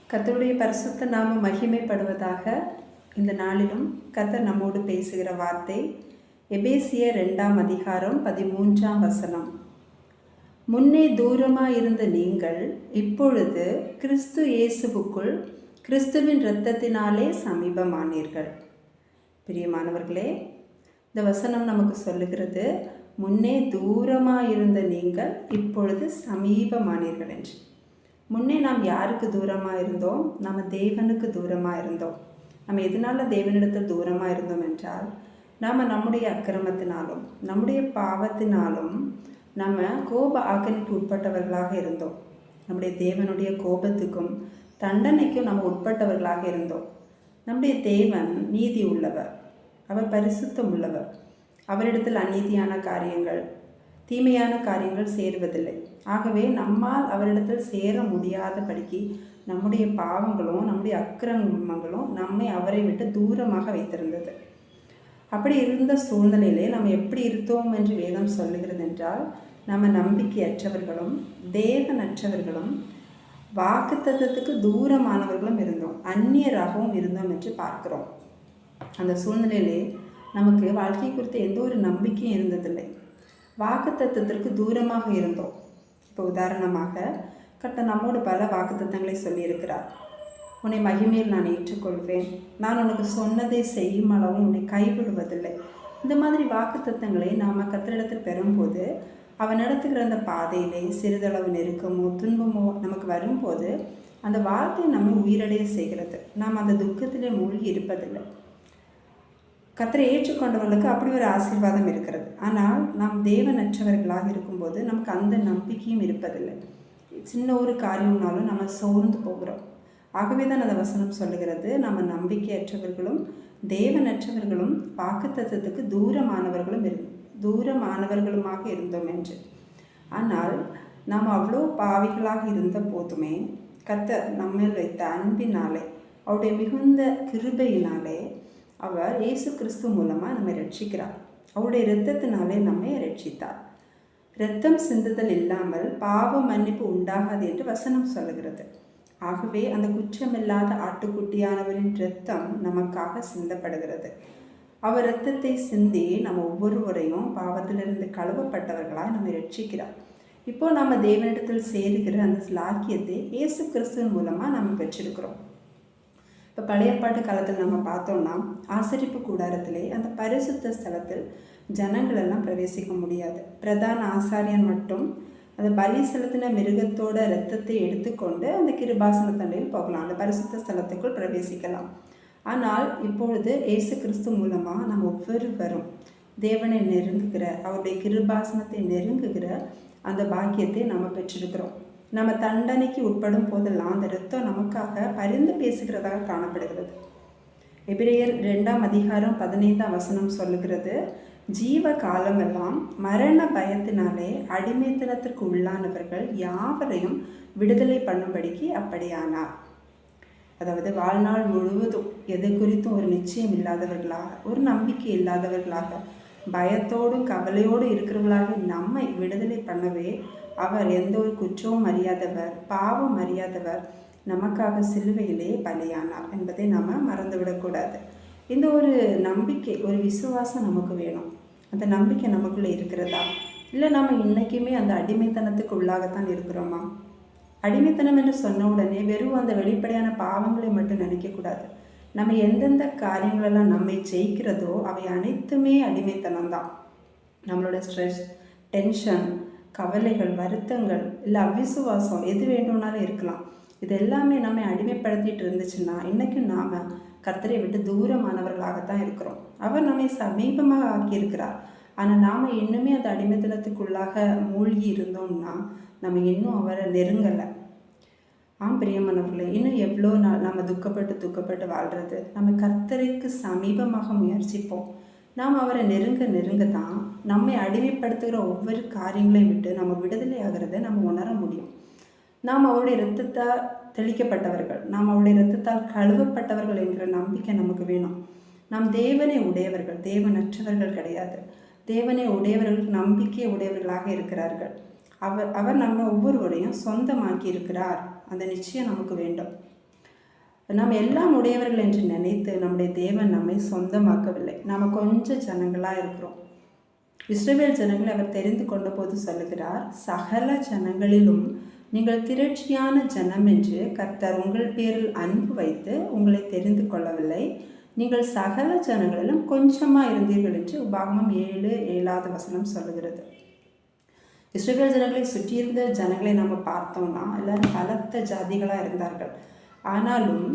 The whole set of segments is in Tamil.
கர்த்தருடைய பரிசுத்த நாமம் மகிமைப்படுவதாக. இந்த நாளிலும் கர்த்தர் நம்மோடு பேசுகிற வார்த்தை எபேசியர் 2ஆம் அதிகாரம் 13ஆம் வசனம். முன்னே தூரமாயிருந்த நீங்கள் இப்பொழுது கிறிஸ்து இயேசுவுக்குள் கிறிஸ்துவின் இரத்தத்தினாலே சமீபமானீர்கள். பிரியமானவர்களே, இந்த வசனம் நமக்கு சொல்லுகிறது, முன்னே தூரமாயிருந்த நீங்கள் இப்பொழுது சமீபமானீர்கள் என்று. முன்னே நாம் யாருக்கு தூரமாக இருந்தோம்? நம்ம தேவனுக்கு தூரமாக இருந்தோம். நம்ம எதனால் தேவனிடத்தில் தூரமாக இருந்தோம் என்றால், நாம் நம்முடைய அக்கிரமத்தினாலும் நம்முடைய பாவத்தினாலும் நம்ம கோப ஆக்கணிக்கு உட்பட்டவர்களாக இருந்தோம். நம்முடைய தேவனுடைய கோபத்துக்கும் தண்டனைக்கும் நம்ம உட்பட்டவர்களாக இருந்தோம். நம்முடைய தேவன் நீதி உள்ளவர், அவர் பரிசுத்தம் உள்ளவர். அவரிடத்தில் அநீதியான காரியங்கள், தீமையான காரியங்கள் சேருவதில்லை. ஆகவே நம்மால் அவரிடத்தில் சேர முடியாதபடிக்கு நம்முடைய பாவங்களும் நம்முடைய அக்கிரமங்களும் நம்மை அவரை விட்டு தூரமாக வைத்திருந்தது. அப்படி இருந்த சூழ்நிலையிலே நம்ம எப்படி இருந்தோம் என்று வேதம் சொல்லுகிறது என்றால், நம்ம நம்பிக்கையற்றவர்களும் தேவனற்றவர்களும் வாக்குத்தத்தத்துக்கு தூரமானவர்களும் இருந்தோம், அந்நியராகவும் இருந்தோம் என்று பார்க்கிறோம். அந்த சூழ்நிலையிலே நமக்கு வாழ்க்கை குறித்த எந்த ஒரு நம்பிக்கையும் இருந்ததில்லை. வாக்குத்தத்தத்திற்கு தூரமாக இருந்தோம். இப்போ உதாரணமாக கர்த்தர் நம்மோடு பல வாக்குத்தத்தங்களை சொல்லியிருக்கிறார். உன்னை மகிமையில் நான் ஏற்றுக்கொள்வேன், நான் உனக்கு சொன்னதை செய்யும் அளவும் உன்னை கைவிடுவதில்லை. இந்த மாதிரி வாக்குத்தத்தங்களை நாம் கர்த்தரிடத்தில் பெறும்போது, அவன் நடத்துகிற அந்த பாதையிலே சிறிதளவு நெருக்கமோ துன்பமோ நமக்கு வரும்போது அந்த வார்த்தை நம்மை உயிரடைய செய்கிறது. நாம் அந்த துக்கத்திலே மூழ்கி இருப்பதில்லை. கர்த்தரை ஏற்றுக்கொண்டவர்களுக்கு அப்படி ஒரு ஆசீர்வாதம் இருக்கிறது. ஆனால் நாம் தேவனற்றவர்களாக இருக்கும்போது நமக்கு அந்த நம்பிக்கையும் இருப்பதில்லை. சின்ன ஒரு காரியம்னாலும் நம்ம சோர்ந்து போகிறோம். ஆகவே தான் அந்த வசனம் சொல்லுகிறது, நம்ம நம்பிக்கையற்றவர்களும் தேவனற்றவர்களும் வாக்குத்தத்தத்துக்கு தூரமானவர்களுமாக இருந்தோம் என்று. ஆனால் நாம் அவ்வளோ பாவிகளாக இருந்த போதுமே கர்த்தர் நம்மேல் வைத்த அன்பினாலே, அவருடைய மிகுந்த கிருபையினாலே அவர் இயேசு கிறிஸ்து மூலமாக நம்மை ரட்சிக்கிறார். அவருடைய இரத்தத்தினாலே நம்மை ரட்சித்தார். இரத்தம் சிந்துதல் இல்லாமல் பாவ மன்னிப்பு உண்டாகாது என்று வசனம் சொல்லுகிறது. ஆகவே அந்த குற்றமில்லாத ஆட்டுக்குட்டியானவரின் இரத்தம் நமக்காக சிந்தப்படுகிறது. அவர் இரத்தத்தை சிந்தி நம்ம ஒவ்வொருவரையும் பாவத்திலிருந்து கழுவப்பட்டவர்களாய் நம்மை ரட்சிக்கிறார். இப்போ நம்ம தேவனிடத்தில் சேருகிற அந்த லாக்கியத்தை இயேசு கிறிஸ்துவின் மூலமாக நம்ம பெற்றிருக்கிறோம். இப்போ பழைய ஏற்பாட்டு காலத்தில் நம்ம பார்த்தோம்னா, ஆசரிப்பு கூடாரத்திலே அந்த பரிசுத்த ஸ்தலத்தில் ஜனங்கள் எல்லாம் பிரவேசிக்க முடியாது. பிரதான ஆசாரியன் மட்டும் அந்த பலி செலுத்தின மிருகத்தோட இரத்தத்தை எடுத்துக்கொண்டு அந்த கிருபாசன தண்டையில் போகலாம், அந்த பரிசுத்த ஸ்தலத்துக்குள் பிரவேசிக்கலாம். ஆனால் இப்பொழுது இயேசு கிறிஸ்து மூலமாக நம்ம ஒவ்வொருவரும் தேவனை நெருங்குகிற, அவருடைய கிருபாசனத்தை நெருங்குகிற அந்த பாக்கியத்தை நம்ம பெற்றிருக்கிறோம். நம்ம தண்டனைக்கு உட்படும் போதெல்லாம் அந்த இரத்தம் நமக்காக பரிந்து பேசுகிறதாக காணப்படுகிறது. எபிரேயர் 2ஆம் அதிகாரம் 15ஆம் வசனம் சொல்லுகிறது, ஜீவ காலமெல்லாம் மரண பயத்தினாலே அடிமைத்தனத்திற்கு உள்ளானவர்கள் யாவரையும் விடுதலை பண்ணும்படிக்கு அப்படியானார். அதாவது வாழ்நாள் முழுவதும் எது குறித்தும் ஒரு நிச்சயம் இல்லாதவர்களாக, ஒரு நம்பிக்கை இல்லாதவர்களாக, பயத்தோடும் கவலையோடு இருக்கிறவர்களாக நம்மை விடுதலை பண்ணவே அவர் எந்த ஒரு குற்றமும் அறியாதவர், பாவம் அறியாதவர், நமக்காக சிலுவையிலே பலியானார் என்பதை நாம் மறந்துவிடக்கூடாது. இந்த ஒரு நம்பிக்கை, ஒரு விசுவாசம் நமக்கு வேணும். அந்த நம்பிக்கை நமக்குள்ளே இருக்கிறதா? இல்லை நாம் இன்றைக்குமே அந்த அடிமைத்தனத்துக்கு உள்ளாகத்தான் இருக்கிறோமா? அடிமைத்தனம் என்று சொன்ன உடனே வெறும் அந்த வெளிப்படையான பாவங்களை மட்டும் நினைக்கக்கூடாது. நம்ம எந்தெந்த காரியங்களெல்லாம் நம்மை ஜெயிக்கிறதோ அவை அனைத்துமே அடிமைத்தனம் தான். நம்மளோட ஸ்ட்ரெஸ், டென்ஷன், கவலைகள், வருத்தங்கள், இல்லை அவிசுவாசம், எது வேண்டும்னாலும் இருக்கலாம். இது எல்லாமே நம்மை அடிமைப்படுத்திட்டு இருந்துச்சுன்னா இன்றைக்கும் நாம் கர்த்தரை விட்டு தூரமானவர்களாகத்தான் இருக்கிறோம். அவர் நம்மை சமீபமாக ஆக்கியிருக்கிறார். ஆனால் நாம் இன்னுமே அந்த அடிமைத்தனத்துக்குள்ளாக மூழ்கி இருந்தோம்னா நம்ம இன்னும் அவரை நெருங்கலை. பிரியமானவர்களே, இன்னும் எவ்வளோ நாள் நம்ம துக்கப்பட்டு வாழ்கிறது? நம்ம கர்த்தருக்கு சமீபமாக முயற்சிப்போம். நாம் அவரை நெருங்க தான் நம்மை அடிமைப்படுத்துகிற ஒவ்வொரு காரியங்களையும் விட்டு நம்ம விடுதலை ஆகிறத நம்ம உணர முடியும். நாம் அவருடைய இரத்தத்தால் தெளிக்கப்பட்டவர்கள், நாம் அவருடைய இரத்தத்தால் கழுவப்பட்டவர்கள் என்கிற நம்பிக்கை நமக்கு வேணும். நாம் தேவனை உடையவர்கள், தேவனற்றவர்கள் கிடையாது. தேவனை உடையவர்கள் நம்பிக்கை உடையவர்களாக இருக்கிறார்கள். அவர் நம்ம ஒவ்வொருவரையும் சொந்தமாக்கி இருக்கிறார். அந்த நிச்சயம் நமக்கு வேண்டும். நாம் எல்லாம் உடையவர்கள் என்று நினைத்து நம்முடைய தேவன் நம்மை சொந்தமாக்கவில்லை. நாம் கொஞ்சம் ஜனங்களாக இருக்கிறோம். இஸ்ரவேல் ஜனங்களை அவர் தெரிந்து கொண்ட போது சொல்லுகிறார், சகல ஜனங்களிலும் நீங்கள் திரட்சியான ஜனம் என்று கர்த்தர் உங்கள் பேரில் அன்பு வைத்து உங்களை தெரிந்து கொள்ளவில்லை. நீங்கள் சகல ஜனங்களிலும் கொஞ்சமாக இருந்தீர்கள் என்று உபாகமம் 7:7 சொல்லுகிறது. இஸ்ரவேல் ஜனங்களை சுற்றியிருந்த ஜனங்களை நம்ம பார்த்தோம்னா எல்லாரும் பலத்த ஜாதிகளாக இருந்தார்கள். ஆனாலும்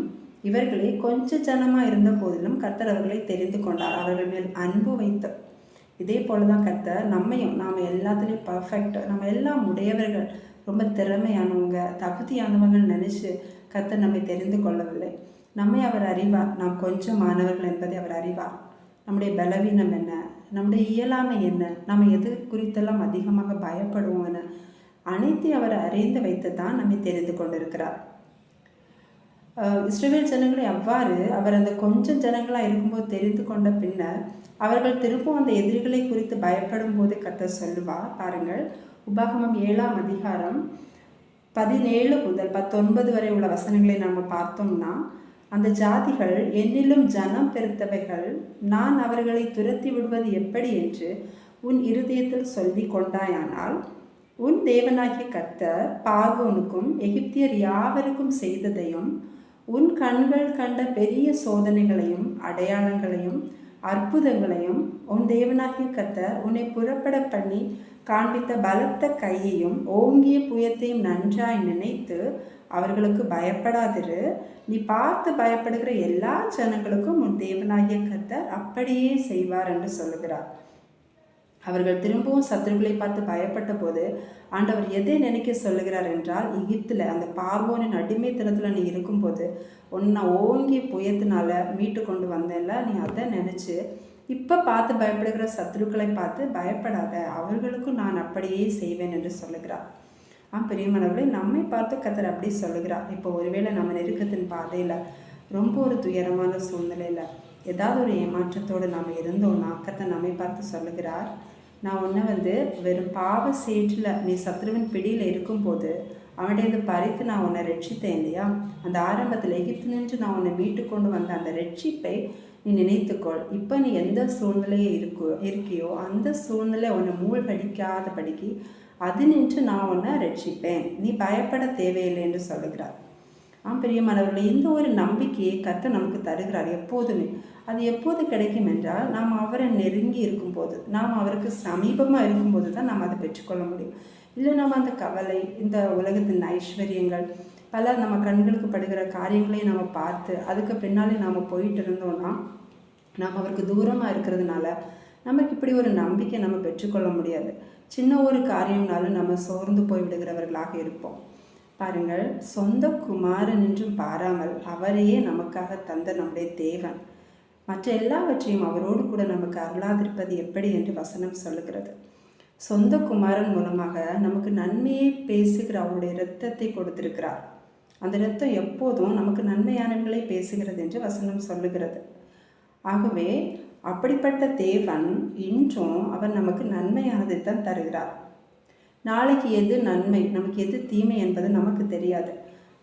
இவர்களே கொஞ்சம் ஜனமாக இருந்த போதிலும் கர்த்தர் அவர்களை தெரிந்து கொண்டார், அவர்கள் மேல் அன்பு வைத்து. இதே போல தான் கர்த்தர் நம்மையும், நாம் எல்லாத்துலேயும் பர்ஃபெக்ட், நம்ம எல்லாம் உடையவர்கள், ரொம்ப திறமையானவங்க, தகுதியானவங்க நினச்சி கர்த்தர் நம்மை தெரிந்து கொள்ளவில்லை. நம்மை அவர் அறிவார், நாம் கொஞ்சம் மாணவர்கள் என்பதை அவர் அறிவார். நம்முடைய பலவீனம் என்ன, நம்முடைய இயலாமை என்ன, நம்ம எது குறித்தெல்லாம் அதிகமாக பயப்படுவோம்னு அனைத்தையும் அவர் அறிந்து வைத்து தான் நம்மை தெரிந்து கொண்டிருக்கிறார். இஸ்ரவேல் ஜனங்களை அவ்வாறு அவர் அந்த கொஞ்சம் ஜனங்களாக இருக்கும்போது தெரிந்து கொண்ட பின்னர் அவர்கள் திரும்பவும் அந்த எதிரிகளை குறித்து பயப்படும் போது கர்த்தர் சொல்லுவார். பாருங்கள், உபாகமம் 7:17 முதல் 19 வரை உள்ள வசனங்களை நாம் பார்த்தோம்னா, அந்த ஜாதிகள் என்னிலும் ஜனம் பெருத்தவைகள், நான் அவர்களை துரத்தி விடுவது எப்படி என்று உன் இருதயத்தில் சொல்லி கொண்டாயானால், உன் தேவனாகிய கர்த்தர் பார்வோனுக்கும் எகிப்தியர் யாவருக்கும் செய்ததையும் உன் கண்கள் கண்ட பெரிய சோதனைகளையும் அடையாளங்களையும் அற்புதங்களையும் உன் தேவனாகிய கர்த்தர் உன்னை புறப்பட பண்ணி காண்பித்த பலத்த கையையும் ஓங்கிய புயத்தையும் நன்றாய் நினைத்து அவர்களுக்கு பயப்படாதிரு. நீ பார்த்து பயப்படுகிற எல்லா ஜனங்களுக்கும் உன் தேவனாகிய கர்த்தர் அப்படியே செய்வார் என்று சொல்லுகிறார். அவர்கள் திரும்பவும் சத்துருக்களை பார்த்து பயப்பட்ட போது ஆண்டவர் எதை நினைக்க சொல்லுகிறார் என்றால், எகிப்தில் அந்த பார்வோனின் அடிமைத்தனத்தில் நீ இருக்கும்போது உன்னை ஓங்கி புயத்தினால மீட்டு கொண்டு வந்தேன்ல, நீ அதை நினச்சி இப்போ பார்த்து பயப்படுகிற சத்துருக்களை பார்த்து பயப்படாத, அவர்களுக்கும் நான் அப்படியே செய்வேன் என்று சொல்லுகிறார். பிரியமானவர்களே, நம்மை பார்த்து கர்த்தர் அப்படி சொல்லுகிறார். இப்போ ஒருவேளை நம்ம நெருக்கத்தின் பாதையில் ரொம்ப ஒரு துயரமான சூழ்நிலையில் ஏதாவது ஒரு ஏமாற்றத்தோடு நாம் இருந்தோம்னா கர்த்தர் நம்மை பார்த்து சொல்லுகிறார், நான் உன்னை வெறும் பாவ சேற்றில் நீ சத்ருவின் பிடியில் இருக்கும்போது அவனுடைய பறித்து நான் உன்னை ரட்சித்தேன் இல்லையா, அந்த ஆரம்பத்தில் எகிப்து நின்று நான் உன்னை மீட்டு கொண்டு வந்த அந்த ரட்சிப்பை நீ நினைத்துக்கொள். இப்போ நீ எந்த சூழ்நிலையை இருக்கியோ அந்த சூழ்நிலை உன்னை மூழ்கடிக்காதபடிக்கு அது நின்று நான் உன்னை ரட்சிப்பேன், நீ பயப்பட தேவையில்லை என்று சொல்லுகிறார். பிரியமானவர்களே, இந்த ஒரு நம்பிக்கையை கர்த்தர் நமக்கு தருகிறார் எப்போதுமே. அது எப்போது கிடைக்கும் என்றால், நாம் அவரை நெருங்கி இருக்கும்போது, நாம் அவருக்கு சமீபமாக இருக்கும்போது தான் நாம் அதை பெற்றுக்கொள்ள முடியும். இல்லை நம்ம அந்த கவலை, இந்த உலகத்தின் ஐஸ்வர்யங்கள், பல நம்ம கண்களுக்கு படுகிற காரியங்களையும் நம்ம பார்த்து அதுக்கு பின்னாலே நாம் போயிட்டு இருந்தோம்னா நாம் அவருக்கு தூரமாக இருக்கிறதுனால நமக்கு இப்படி ஒரு நம்பிக்கை நம்ம பெற்றுக்கொள்ள முடியாது. சின்ன ஒரு காரியம்னாலும் நம்ம சோர்ந்து போய் விடுகிறவர்களாக இருப்போம். பாருங்கள், சொந்த குமாரன் என்றும் பாராமல் அவரையே நமக்காக தந்த நம்முடைய தேவன் மற்ற எல்லாவற்றையும் அவரோடு கூட நமக்கு அருளாதிருப்பது எப்படி என்று வசனம் சொல்லுகிறது. சொந்த குமாரன் மூலமாக நமக்கு நன்மையை பேசுகிற அவருடைய இரத்தத்தை கொடுத்திருக்கிறார். அந்த இரத்தம் எப்போதும் நமக்கு நன்மையானவர்களை பேசுகிறது என்று வசனம் சொல்லுகிறது. ஆகவே அப்படிப்பட்ட தேவன் இன்றும் அவர் நமக்கு நன்மையானதை தான் தருகிறார். நாளைக்கு எது நன்மை, நமக்கு எது தீமை என்பது நமக்கு தெரியாது,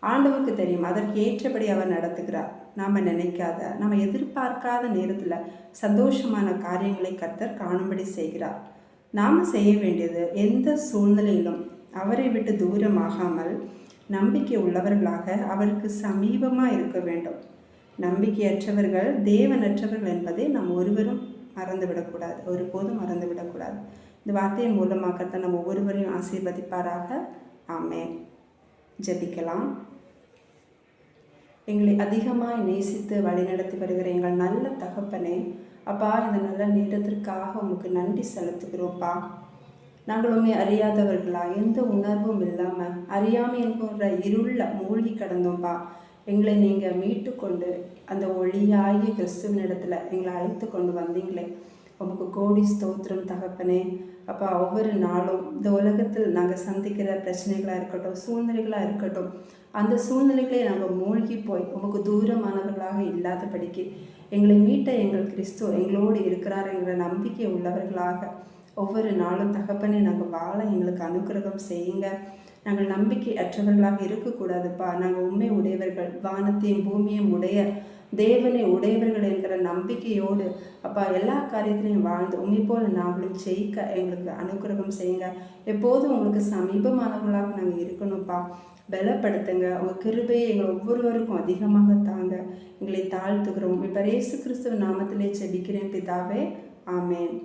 ஆண்டவருக்கு தெரியும். அதற்கு ஏற்றபடி அவர் நடத்துகிறார். நாம் நினைக்காத, நம்ம எதிர்பார்க்காத நேரத்தில் சந்தோஷமான காரியங்களை கர்த்தர் காணும்படி செய்கிறார். நாம் செய்ய வேண்டியது, எந்த சூழ்நிலையிலும் அவரை விட்டு தூரமாகாமல் நம்பிக்கை உள்ளவர்களாக அவருக்கு சமீபமாக இருக்க வேண்டும். நம்பிக்கையற்றவர்கள் தேவனற்றவர்கள் என்பதை நாம் ஒருவரும் மறந்துவிடக்கூடாது, ஒருபோதும் மறந்துவிடக்கூடாது. இந்த வார்த்தையின் மூலமாக கர்த்தர் நம்ம ஒவ்வொருவரையும் ஆசீர்வதிப்பாராக. ஆமென். ஜெபிக்கலாம். எங்களை அதிகமாக நேசித்து வழிநடத்தி வருகிற எங்கள் நல்ல தகப்பனே, அப்பா, இந்த நல்ல நேரத்திற்காக உங்களுக்கு நன்றி செலுத்துகிறோம்ப்பா. நாங்கள் உண்மை அறியாதவர்களா, எந்த உணர்வும் இல்லாமல் அறியாமை என்கிற இருள மூழ்கி கிடந்தோம்ப்பா. எங்களை நீங்கள் மீட்டு கொண்டு அந்த ஒளியாகிய கிறிஸ்துவனிடத்தில் எங்களை அழைத்து கொண்டு வந்தீங்களே, உமக்கு கோடி ஸ்தோத்திரம் தகப்பனே. அப்பா, ஒவ்வொரு நாளும் இந்த உலகத்தில் நாங்கள் சந்திக்கிற பிரச்சனைகளாக இருக்கட்டும், சூழ்நிலைகளாக இருக்கட்டும், அந்த சூழ்நிலைகளை நாங்கள் மூழ்கி போய் உமக்கு தூரமானவர்களாக இல்லாதபடிக்கு எங்களை மீட்ட எங்கள் கிறிஸ்து எங்களோடு இருக்கிறார் என்கிற நம்பிக்கை உள்ளவர்களாக ஒவ்வொரு நாளும் தகப்பனே நாங்கள் வாழ எங்களுக்கு அனுக்கிரகம் செய்யுங்க. நாங்கள் நம்பிக்கை அற்றவர்களாக இருக்கக்கூடாதுப்பா. நாங்கள் உண்மை உடையவர்கள், வானத்தையும் பூமியையும் உடைய தேவனை உடையவர்கள் என்கிற நம்பிக்கையோடு அப்பா எல்லா காரியத்திலையும் வாழ்ந்து உண்மை போல் நாங்களும் ஜெயிக்க எங்களுக்கு அனுகிரகம் செய்யுங்க. எப்போதும் உங்களுக்கு சமீபமானவர்களாக நாங்கள் இருக்கணும்ப்பா. பலப்படுத்துங்க. உங்கள் கிருபையை எங்கள் ஒவ்வொருவருக்கும் அதிகமாக தாங்க. எங்களை தாழ்த்துக்கிறோம். இப்போ இயேசு கிறிஸ்துவ நாமத்திலே ஜெபிக்கிறேன் பிதாவே. ஆமேன்.